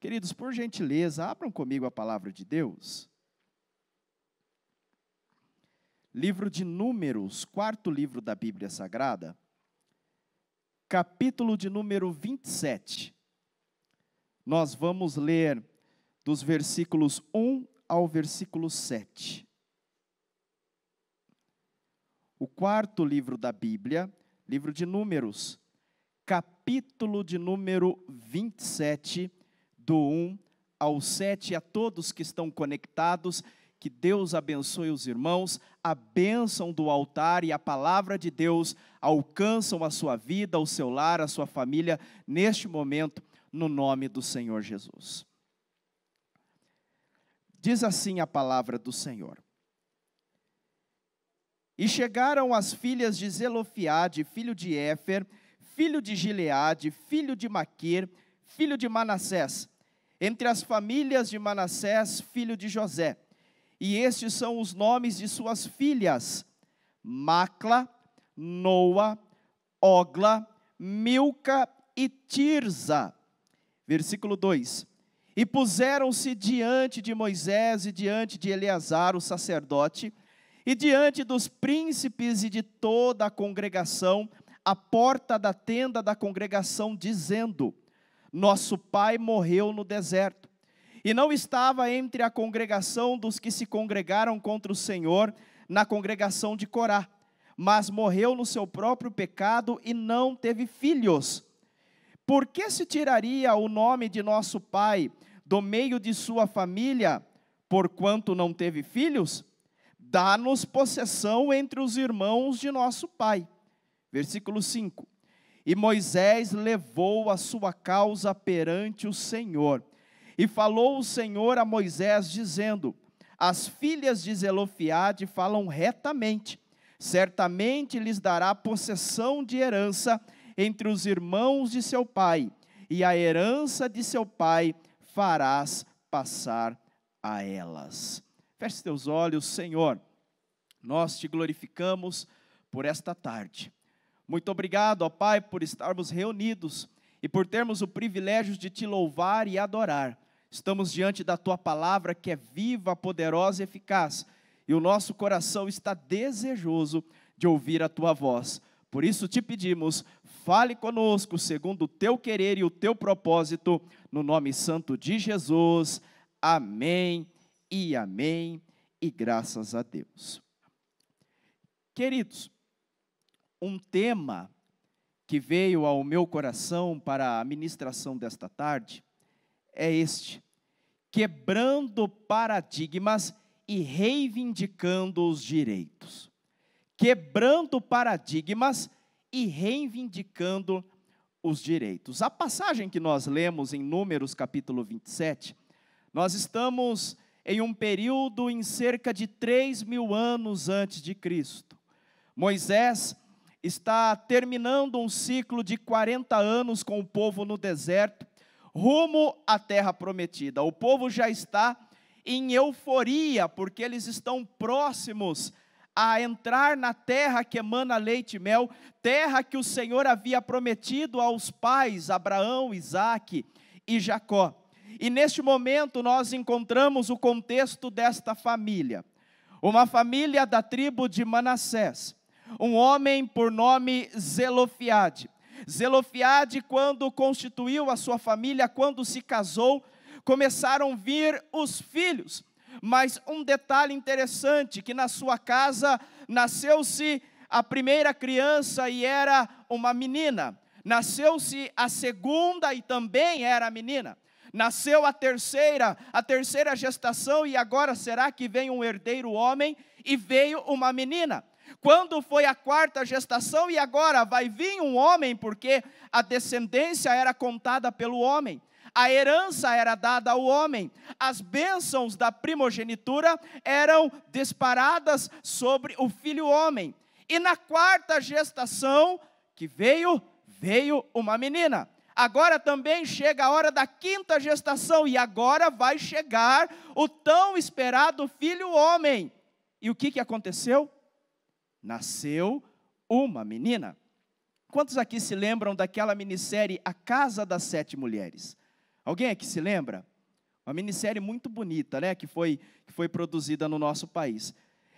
Queridos, por gentileza, abram comigo a palavra de Deus. Livro de Números, quarto livro da Bíblia Sagrada, capítulo de número 27. Nós vamos ler dos versículos 1 ao versículo 7. O quarto livro da Bíblia, livro de Números, capítulo de número 27, do 1 ao 7, a todos que estão conectados, que Deus abençoe os irmãos, a bênção do altar e a palavra de Deus alcançam a sua vida, o seu lar, a sua família, neste momento, no nome do Senhor Jesus. Diz assim a palavra do Senhor. E chegaram as filhas de Zelofiade, filho de Éfer, filho de Gileade, filho de Maquir, filho de Manassés, entre as famílias de Manassés, filho de José. E estes são os nomes de suas filhas: Macla, Noa, Ogla, Milca e Tirza. Versículo 2. E puseram-se diante de Moisés e diante de Eleazar, o sacerdote, e diante dos príncipes e de toda a congregação, à porta da tenda da congregação, dizendo: Nosso pai morreu no deserto, e não estava entre a congregação dos que se congregaram contra o Senhor, na congregação de Corá, mas morreu no seu próprio pecado e não teve filhos. Por que se tiraria o nome de nosso pai do meio de sua família, porquanto não teve filhos? Dá-nos possessão entre os irmãos de nosso pai. Versículo 5. E Moisés levou a sua causa perante o Senhor. E falou o Senhor a Moisés, dizendo: As filhas de Zelofiade falam retamente. Certamente lhes dará possessão de herança entre os irmãos de seu pai, e a herança de seu pai farás passar a elas. Feche teus olhos, Senhor. Nós te glorificamos por esta tarde. Muito obrigado, ó Pai, por estarmos reunidos e por termos o privilégio de te louvar e adorar. Estamos diante da tua palavra que é viva, poderosa e eficaz, e o nosso coração está desejoso de ouvir a tua voz. Por isso te pedimos, fale conosco segundo o teu querer e o teu propósito, no nome santo de Jesus. Amém e amém, e graças a Deus. Queridos, um tema que veio ao meu coração para a ministração desta tarde é este: quebrando paradigmas e reivindicando os direitos. Quebrando paradigmas e reivindicando os direitos. A passagem que nós lemos em Números capítulo 27, nós estamos em um período em cerca de 3.000 anos antes de Cristo. Moisés está terminando um ciclo de 40 anos com o povo no deserto, rumo à terra prometida. O povo já está em euforia, porque eles estão próximos a entrar na terra que emana leite e mel, terra que o Senhor havia prometido aos pais, Abraão, Isaque e Jacó. E neste momento nós encontramos o contexto desta família, uma família da tribo de Manassés, um homem por nome Zelofiade. Zelofiade, quando constituiu a sua família, quando se casou, começaram a vir os filhos. Mas um detalhe interessante, que na sua casa nasceu-se a primeira criança e era uma menina. Nasceu-se a segunda e também era menina. Nasceu a terceira gestação, e agora será que vem um herdeiro homem? E veio uma menina. Quando foi a quarta gestação, e agora vai vir um homem, porque a descendência era contada pelo homem, a herança era dada ao homem, as bênçãos da primogenitura eram disparadas sobre o filho homem. E na quarta gestação que veio uma menina. Agora também chega a hora da quinta gestação, e agora vai chegar o tão esperado filho homem. E o que aconteceu? Nasceu uma menina. Quantos aqui se lembram daquela minissérie A Casa das Sete Mulheres? Alguém aqui se lembra? Uma minissérie muito bonita, né, que foi produzida no nosso país.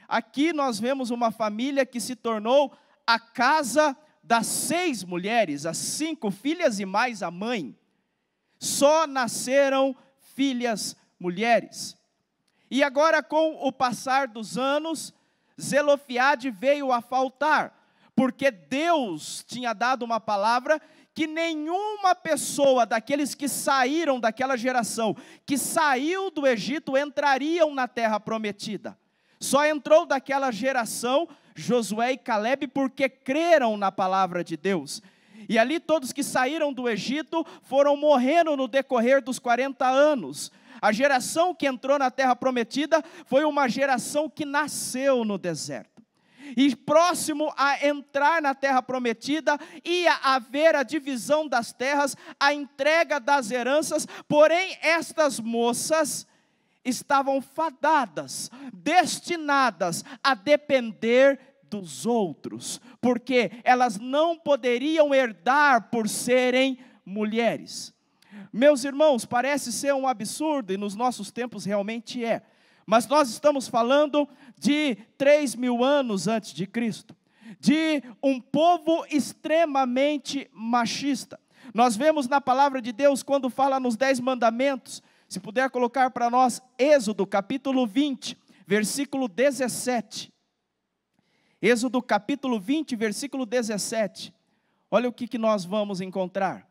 Aqui nós vemos uma família que se tornou a casa das 6 mulheres, as 5 filhas e mais a mãe. Só nasceram filhas mulheres. E agora, com o passar dos anos, Zelofeade veio a faltar, porque Deus tinha dado uma palavra que nenhuma pessoa daqueles que saíram daquela geração, que saiu do Egito, entrariam na terra prometida. Só entrou daquela geração Josué e Calebe porque creram na palavra de Deus. E ali todos que saíram do Egito foram morrendo no decorrer dos 40 anos. A geração que entrou na terra prometida foi uma geração que nasceu no deserto. E próximo a entrar na terra prometida, ia haver a divisão das terras, a entrega das heranças, porém estas moças estavam fadadas, destinadas a depender dos outros, porque elas não poderiam herdar por serem mulheres. Meus irmãos, parece ser um absurdo, e nos nossos tempos realmente é, mas nós estamos falando de 3.000 anos antes de Cristo, de um povo extremamente machista. Nós vemos na palavra de Deus, quando fala nos 10 mandamentos, se puder colocar para nós, Êxodo capítulo 20, versículo 17. Êxodo capítulo 20, versículo 17. Olha o que nós vamos encontrar.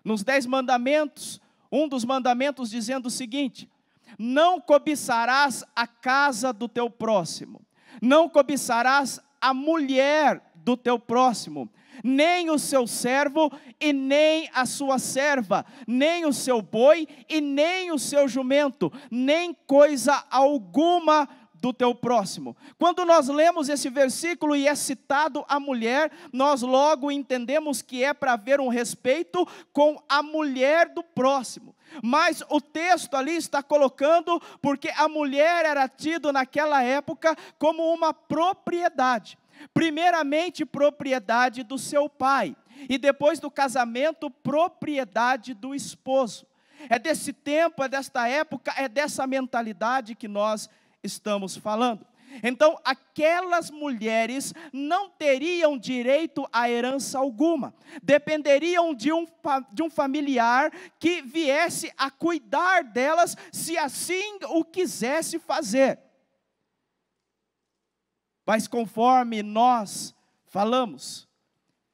Nos 10 mandamentos, um dos mandamentos dizendo o seguinte: não cobiçarás a casa do teu próximo, não cobiçarás a mulher do teu próximo, nem o seu servo e nem a sua serva, nem o seu boi e nem o seu jumento, nem coisa alguma do teu próximo. Quando nós lemos esse versículo e é citado a mulher, nós logo entendemos que é para haver um respeito com a mulher do próximo. Mas o texto ali está colocando, porque a mulher era tida naquela época como uma propriedade. Primeiramente, propriedade do seu pai, e depois do casamento, propriedade do esposo. É desse tempo, é desta época, é dessa mentalidade que nós estamos falando. Então, aquelas mulheres não teriam direito a herança alguma, dependeriam de um familiar que viesse a cuidar delas, se assim o quisesse fazer. Mas conforme nós falamos,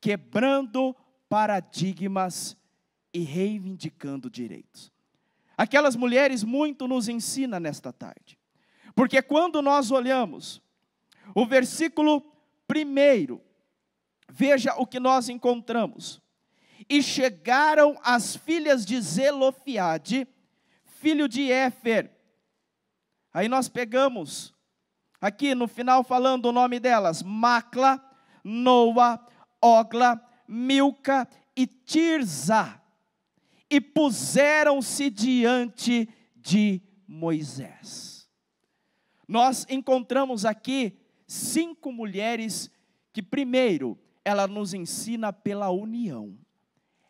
quebrando paradigmas e reivindicando direitos. Aquelas mulheres muito nos ensinam nesta tarde. Porque quando nós olhamos o versículo 1, veja o que nós encontramos. E chegaram as filhas de Zelofeade, filho de Éfer. Aí nós pegamos, aqui no final falando o nome delas, Macla, Noa, Ogla, Milca e Tirza. E puseram-se diante de Moisés. Nós encontramos aqui 5 mulheres que, primeiro, ela nos ensina pela união.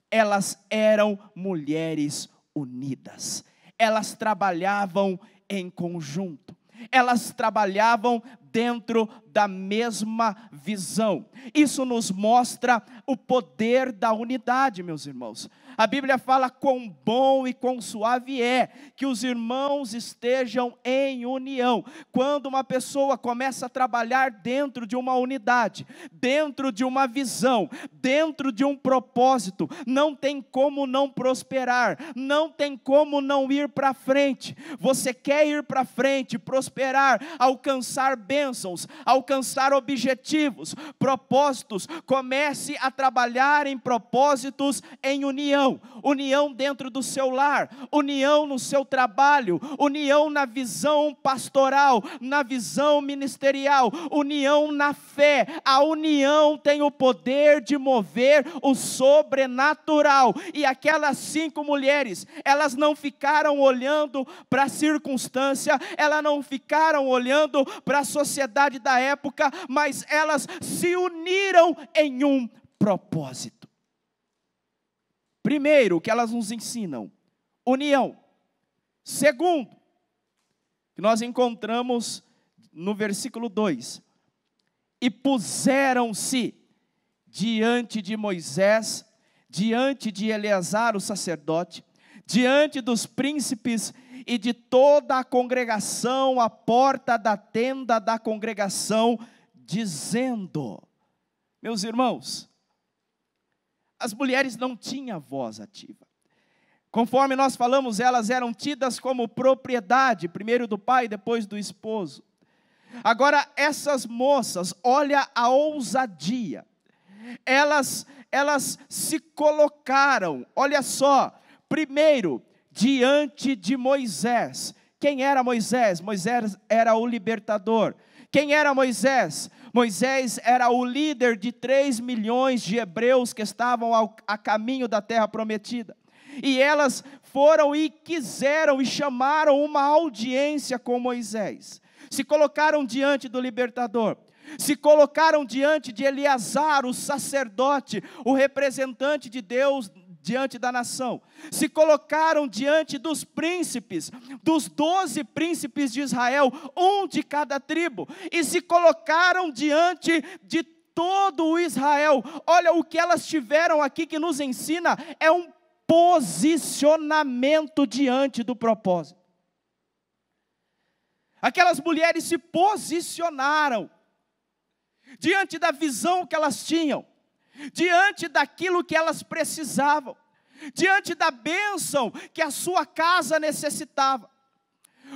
Elas eram mulheres unidas. Elas trabalhavam em conjunto. Elas trabalhavam dentro da mesma visão. Isso nos mostra o poder da unidade, meus irmãos. A Bíblia fala quão bom e quão suave é que os irmãos estejam em união. Quando uma pessoa começa a trabalhar dentro de uma unidade, dentro de uma visão, dentro de um propósito, não tem como não prosperar, não tem como não ir para frente. Você quer ir para frente, prosperar, alcançar bênçãos, alcançar objetivos, propósitos, comece a trabalhar em propósitos em união. União dentro do seu lar, união no seu trabalho, união na visão pastoral, na visão ministerial, união na fé. A união tem o poder de mover o sobrenatural. E aquelas 5 mulheres, elas não ficaram olhando para a circunstância, elas não ficaram olhando para a sociedade da época, mas elas se uniram em um propósito. Primeiro, o que elas nos ensinam? união. Segundo, que nós encontramos no versículo 2: e puseram-se diante de Moisés, diante de Eleazar o sacerdote, diante dos príncipes e de toda a congregação, à porta da tenda da congregação, dizendo. Meus irmãos, as mulheres não tinham voz ativa. Conforme nós falamos, elas eram tidas como propriedade, primeiro do pai, depois do esposo. Agora, essas moças, olha a ousadia, elas se colocaram, olha só, primeiro, diante de Moisés. Quem era Moisés? Moisés era o libertador. Quem era Moisés? Moisés era o líder de 3 milhões de hebreus que estavam a caminho da terra prometida. E elas foram e quiseram e chamaram uma audiência com Moisés. Se colocaram diante do libertador. Se colocaram diante de Eleazar, o sacerdote, o representante de Deus diante da nação. Se colocaram diante dos príncipes, dos 12 príncipes de Israel, um de cada tribo. E se colocaram diante de todo o Israel. Olha, o que elas tiveram aqui que nos ensina é um posicionamento diante do propósito. Aquelas mulheres se posicionaram diante da visão que elas tinham, diante daquilo que elas precisavam, diante da bênção que a sua casa necessitava.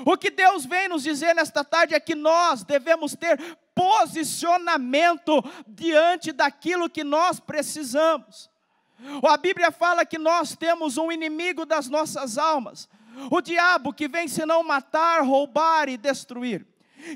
O que Deus vem nos dizer nesta tarde é que nós devemos ter posicionamento diante daquilo que nós precisamos. A Bíblia fala que nós temos um inimigo das nossas almas, o diabo, que vem senão matar, roubar e destruir.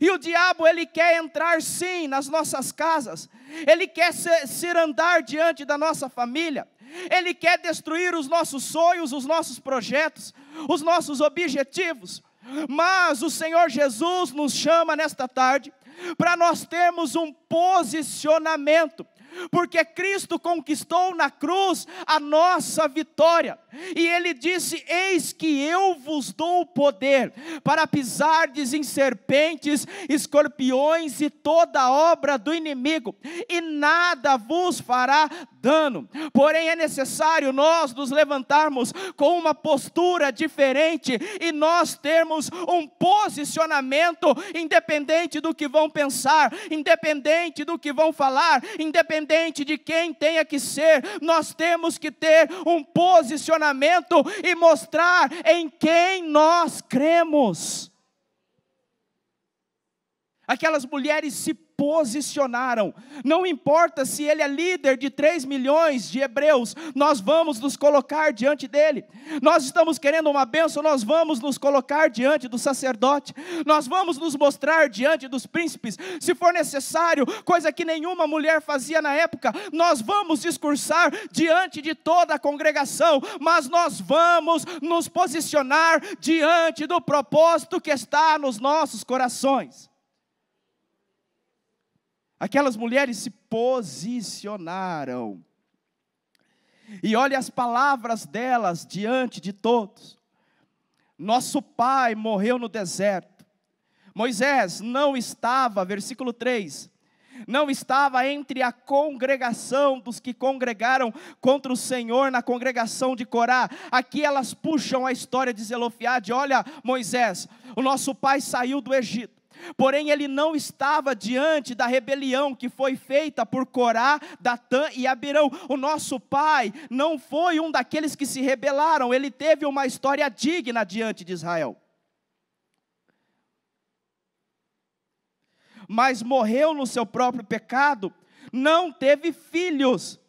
E o diabo, ele quer entrar sim nas nossas casas, ele quer ser andar diante da nossa família, ele quer destruir os nossos sonhos, os nossos projetos, os nossos objetivos. Mas o Senhor Jesus nos chama nesta tarde para nós termos um posicionamento, porque Cristo conquistou na cruz a nossa vitória, e Ele disse: eis que eu vos dou o poder para pisardes em serpentes, escorpiões e toda obra do inimigo, e nada vos fará dano. Porém é necessário nós nos levantarmos com uma postura diferente, e nós termos um posicionamento, independente do que vão pensar, independente do que vão falar, independente de quem tenha que ser, nós temos que ter um posicionamento e mostrar em quem nós cremos. Aquelas mulheres se posicionaram. Não importa se ele é líder de 3 milhões de hebreus, nós vamos nos colocar diante dele. Nós estamos querendo uma bênção, nós vamos nos colocar diante do sacerdote, nós vamos nos mostrar diante dos príncipes. Se for necessário, coisa que nenhuma mulher fazia na época, nós vamos discursar diante de toda a congregação, mas nós vamos nos posicionar diante do propósito que está nos nossos corações. Aquelas mulheres se posicionaram. E olha as palavras delas diante de todos. Nosso pai morreu no deserto. Moisés não estava, versículo 3, não estava entre a congregação dos que congregaram contra o Senhor na congregação de Corá. Aqui elas puxam a história de Zelofeade. Olha, Moisés, o nosso pai saiu do Egito. Porém ele não estava diante da rebelião que foi feita por Corá, Datã e Abirão. O nosso pai não foi um daqueles que se rebelaram, ele teve uma história digna diante de Israel. Mas morreu no seu próprio pecado, não teve filhos.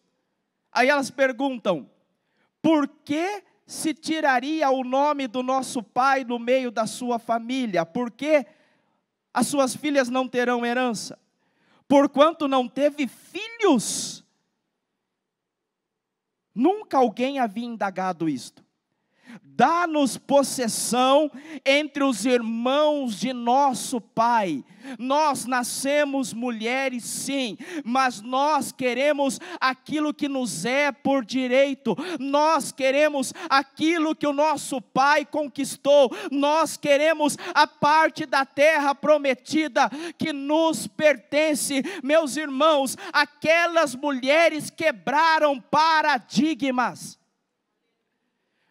Aí elas perguntam: por que se tiraria o nome do nosso pai no meio da sua família? Por que as suas filhas não terão herança? Porquanto não teve filhos. Nunca alguém havia indagado isto. Dá-nos possessão entre os irmãos de nosso pai. Nós nascemos mulheres, sim, mas nós queremos aquilo que nos é por direito. Nós queremos aquilo que o nosso pai conquistou. Nós queremos a parte da terra prometida que nos pertence. Meus irmãos, aquelas mulheres quebraram paradigmas.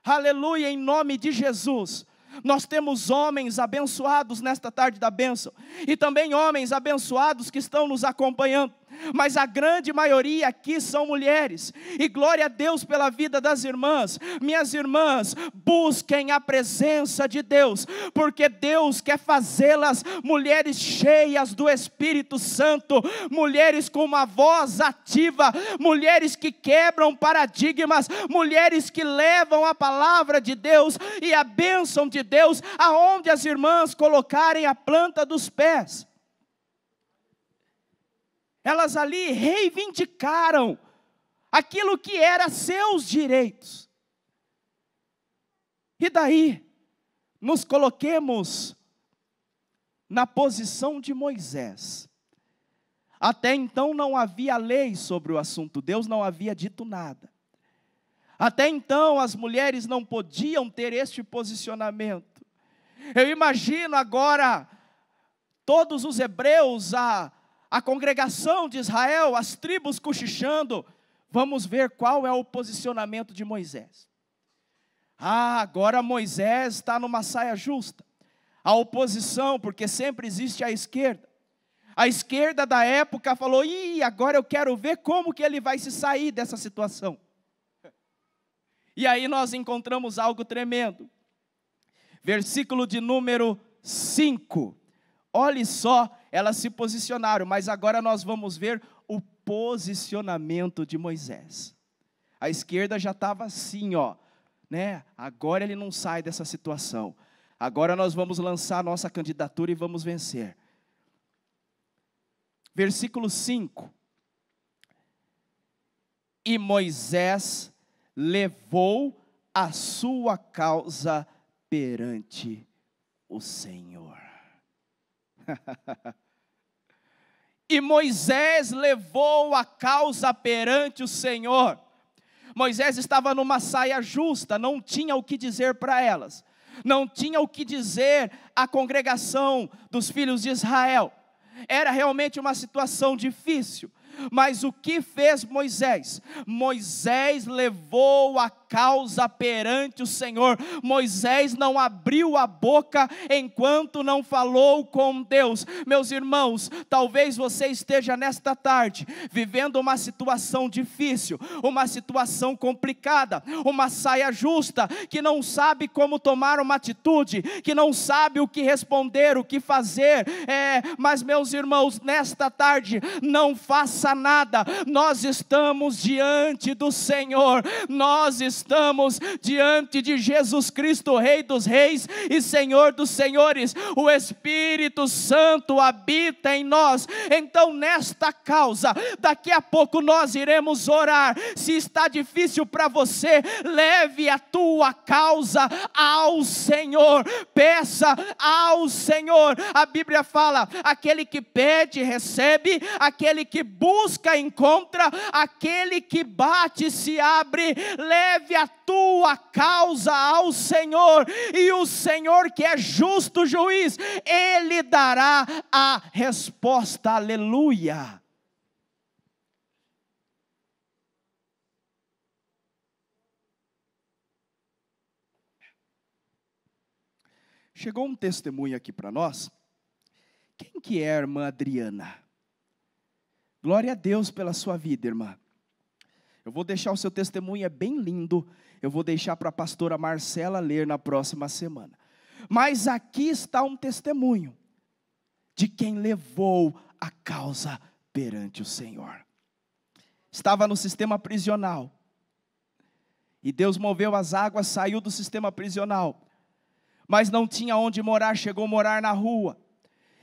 Aleluia, em nome de Jesus. Nós temos homens abençoados nesta tarde da bênção, e também homens abençoados que estão nos acompanhando, mas a grande maioria aqui são mulheres, e glória a Deus pela vida das irmãs. Minhas irmãs, busquem a presença de Deus, porque Deus quer fazê-las mulheres cheias do Espírito Santo, mulheres com uma voz ativa, mulheres que quebram paradigmas, mulheres que levam a palavra de Deus e a bênção de Deus aonde as irmãs colocarem a planta dos pés. Elas ali reivindicaram aquilo que era seus direitos. E daí, nos coloquemos na posição de Moisés. Até então não havia lei sobre o assunto, Deus não havia dito nada. Até então as mulheres não podiam ter este posicionamento. Eu imagino agora todos os hebreus, a congregação de Israel, as tribos cochichando. Vamos ver qual é o posicionamento de Moisés. Agora Moisés está numa saia justa. A oposição, porque sempre existe a esquerda. A esquerda da época falou: agora eu quero ver como que ele vai se sair dessa situação. E aí nós encontramos algo tremendo. Versículo de número 5. Olhe só, elas se posicionaram, mas agora nós vamos ver o posicionamento de Moisés. A esquerda já estava assim, né? Agora ele não sai dessa situação. Agora nós vamos lançar a nossa candidatura e vamos vencer. Versículo 5. E Moisés levou a sua causa perante o Senhor. E Moisés levou a causa perante o Senhor. Moisés estava numa saia justa, não tinha o que dizer para elas, não tinha o que dizer à congregação dos filhos de Israel. Era realmente uma situação difícil. Mas o que fez Moisés? Moisés levou a causa perante o Senhor. Moisés não abriu a boca enquanto não falou com Deus. Meus irmãos, talvez você esteja nesta tarde vivendo uma situação difícil, uma situação complicada, uma saia justa, que não sabe como tomar uma atitude, que não sabe o que responder, o que fazer. Mas meus irmãos, nesta tarde, não faça nada. Nós estamos diante do Senhor. Nós estamos diante de Jesus Cristo, Rei dos Reis e Senhor dos Senhores. O Espírito Santo habita em nós. Então, nesta causa, daqui a pouco nós iremos orar. Se está difícil para você, leve a tua causa ao Senhor. Peça ao Senhor. A Bíblia fala: aquele que pede, recebe; aquele que busca, encontra; aquele que bate, se abre. Leve a tua causa ao Senhor, e o Senhor, que é justo juiz, Ele dará a resposta. Aleluia. Chegou um testemunho aqui para nós. Quem que é a irmã Adriana? Glória a Deus pela sua vida, irmã. Eu vou deixar o seu testemunho, é bem lindo. Eu vou deixar para a pastora Marcela ler na próxima semana. Mas aqui está um testemunho de quem levou a causa perante o Senhor. Estava no sistema prisional. E Deus moveu as águas, saiu do sistema prisional. Mas não tinha onde morar, chegou a morar na rua.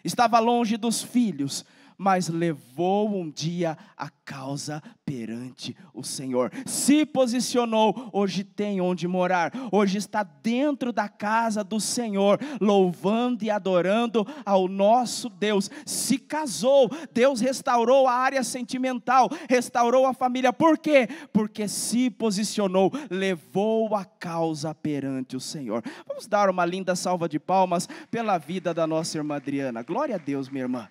Estava longe dos filhos. mas levou um dia a causa perante o Senhor. Se posicionou, hoje tem onde morar, hoje está dentro da casa do Senhor, louvando e adorando ao nosso Deus. Se casou, Deus restaurou a área sentimental, restaurou a família. Por quê? Porque se posicionou, levou a causa perante o Senhor. Vamos dar uma linda salva de palmas pela vida da nossa irmã Adriana. Glória a Deus, minha irmã.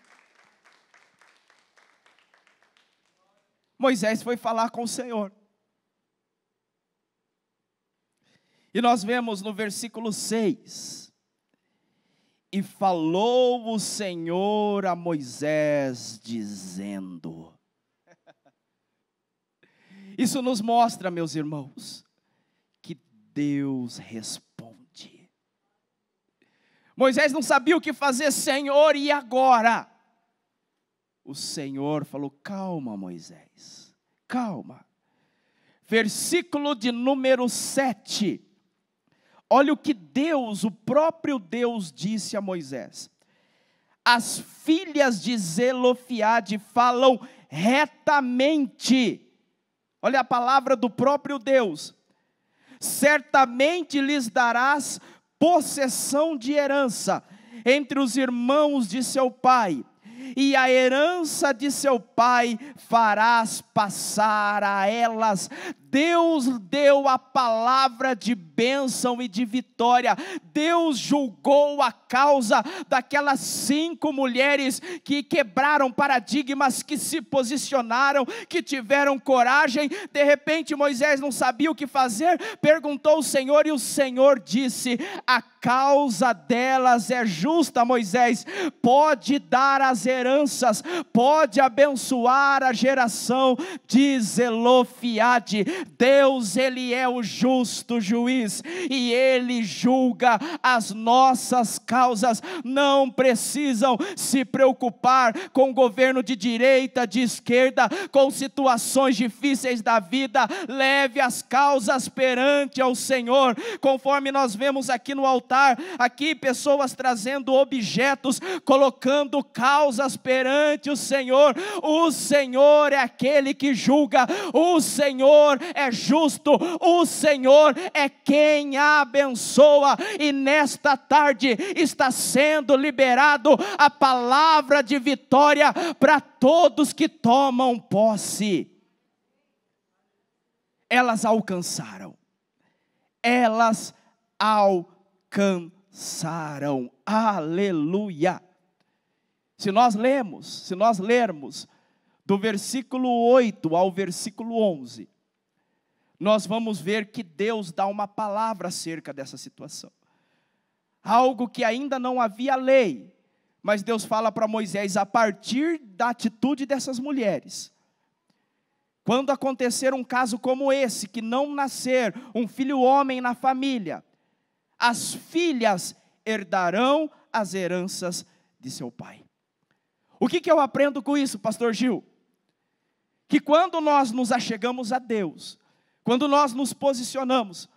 Moisés foi falar com o Senhor. E nós vemos no versículo 6. E falou o Senhor a Moisés, dizendo. Isso nos mostra, meus irmãos, que Deus responde. Moisés não sabia o que fazer, Senhor, e agora? O Senhor falou, calma, Moisés, calma. Versículo de número 7. Olha o que Deus, o próprio Deus disse a Moisés. As filhas de Zelofeade falam retamente. Olha a palavra do próprio Deus. Certamente lhes darás possessão de herança entre os irmãos de seu pai, e a herança de seu pai farás passar a elas. Deus deu a palavra de bênção e de vitória. Deus julgou a causa daquelas 5 mulheres que quebraram paradigmas, que se posicionaram, que tiveram coragem. De repente Moisés não sabia o que fazer, perguntou ao Senhor e o Senhor disse, a causa delas é justa, Moisés, pode dar as heranças, pode abençoar a geração de Zelofeade. Deus, Ele é o justo juiz, e Ele julga as nossas causas. Não precisam se preocupar com o governo de direita, de esquerda, com situações difíceis da vida. Leve as causas perante ao Senhor, conforme nós vemos aqui no altar, aqui pessoas trazendo objetos, colocando causas perante o Senhor. O Senhor é aquele que julga, o Senhor é justo, o Senhor é quem abençoa, e nesta tarde está sendo liberado a palavra de vitória para todos que tomam posse. Elas alcançaram, aleluia. Se nós lermos do versículo 8 ao versículo 11, nós vamos ver que Deus dá uma palavra acerca dessa situação. Algo que ainda não havia lei, mas Deus fala para Moisés, a partir da atitude dessas mulheres, quando acontecer um caso como esse, que não nascer um filho homem na família, as filhas herdarão as heranças de seu pai. O que eu aprendo com isso, pastor Gil? Que quando nós nos achegamos a Deus, quando nós nos posicionamos,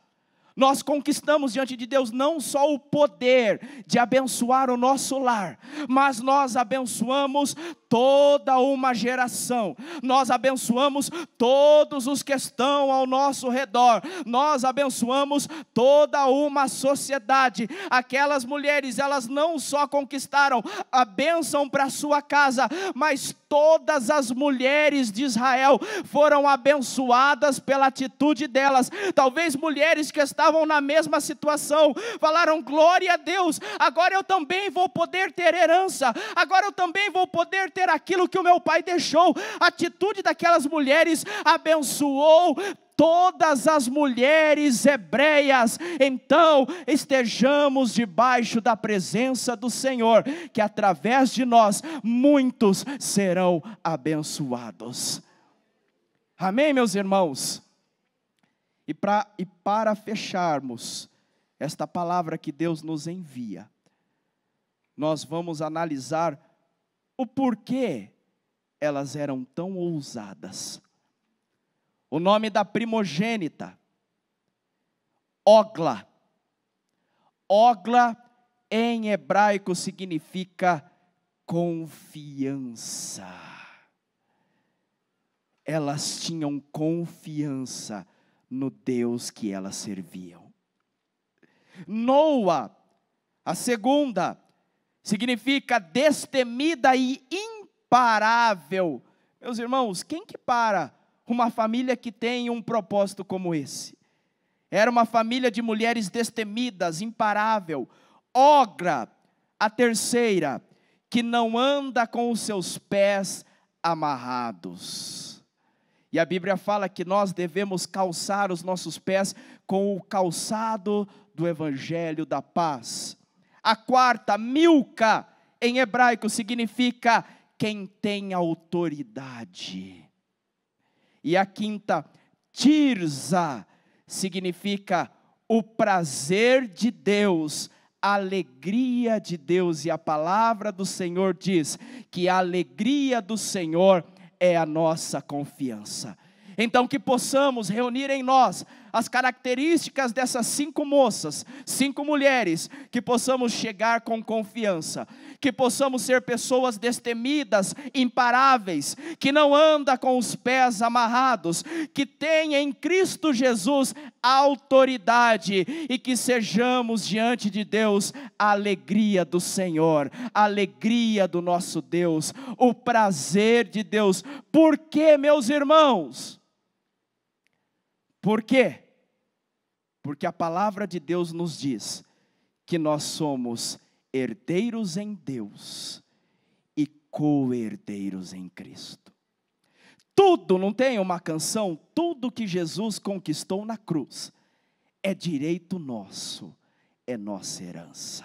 nós conquistamos diante de Deus não só o poder de abençoar o nosso lar, mas nós abençoamos toda uma geração, nós abençoamos todos os que estão ao nosso redor, nós abençoamos toda uma sociedade. Aquelas mulheres, elas não só conquistaram a bênção para sua casa, mas todas as mulheres de Israel foram abençoadas pela atitude delas. Talvez mulheres que estavam na mesma situação falaram, glória a Deus, agora eu também vou poder ter herança, agora eu também vou poder ter aquilo que o meu pai deixou. A atitude daquelas mulheres abençoou todas as mulheres hebreias. Então estejamos debaixo da presença do Senhor, que através de nós muitos serão abençoados. Amém, meus irmãos? E para fecharmos esta palavra que Deus nos envia, nós vamos analisar o porquê elas eram tão ousadas. O nome da primogênita, Ogla. Ogla em hebraico significa confiança. Elas tinham confiança no Deus que elas serviam. Noa, a segunda, significa destemida e imparável. Meus irmãos, quem que para uma família que tem um propósito como esse? Era uma família de mulheres destemidas, imparável. Ogra, a terceira, que não anda com os seus pés amarrados. E a Bíblia fala que nós devemos calçar os nossos pés com o calçado do Evangelho da paz. A quarta, Milca, em hebraico, significa quem tem autoridade. E a quinta, Tirza, significa o prazer de Deus, a alegria de Deus. E a palavra do Senhor diz que a alegria do Senhor é a nossa confiança. Então que possamos reunir em nós as características dessas 5 moças, 5 mulheres, que possamos chegar com confiança, que possamos ser pessoas destemidas, imparáveis, que não anda com os pés amarrados, que tenha em Cristo Jesus autoridade e que sejamos diante de Deus a alegria do Senhor, a alegria do nosso Deus, o prazer de Deus. Por quê, meus irmãos? Por quê? Porque a palavra de Deus nos diz que nós somos herdeiros em Deus e co-herdeiros em Cristo. Tudo, não tem uma canção? Tudo que Jesus conquistou na cruz é direito nosso, é nossa herança.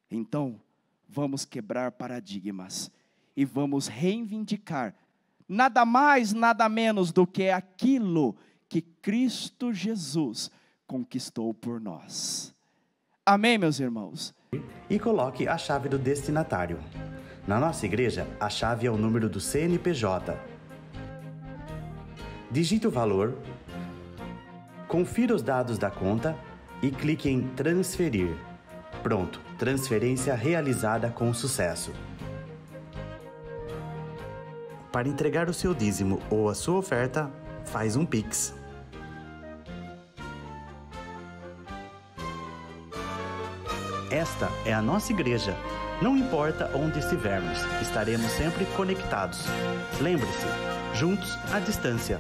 Então, vamos quebrar paradigmas e vamos reivindicar nada mais, nada menos do que aquilo que Cristo Jesus conquistou por nós. Amém, meus irmãos? E coloque a chave do destinatário. Na nossa igreja, a chave é o número do CNPJ. Digite o valor, confira os dados da conta e clique em transferir. Pronto, transferência realizada com sucesso. Para entregar o seu dízimo ou a sua oferta, faz um Pix. Esta é a nossa igreja. Não importa onde estivermos, estaremos sempre conectados. Lembre-se, juntos à distância.